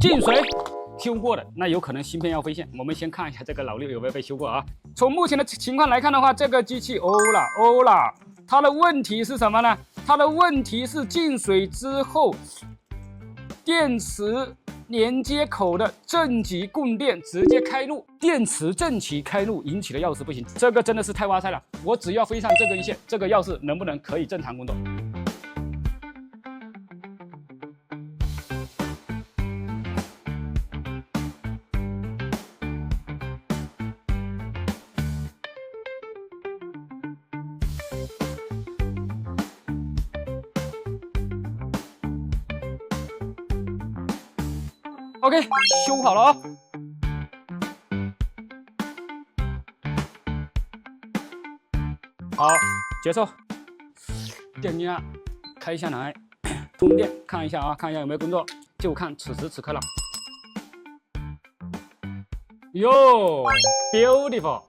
进水修过的，那有可能芯片要飞线。我们先看一下这个老六有没有被修过啊？从目前的情况来看的话，这个机器欧了。它的问题是什么呢？它的问题是进水之后，电池连接口的正极供电直接开路，电池正极开路引起的钥匙不行，这个真的是太哇塞了。我只要飞上这根线，这个钥匙能不能可以正常工作？OK， 修好了啊。好，结束。电压开下来，通电，看一下啊，看一下有没有工作，就看此时此刻了。哟 ，beautiful。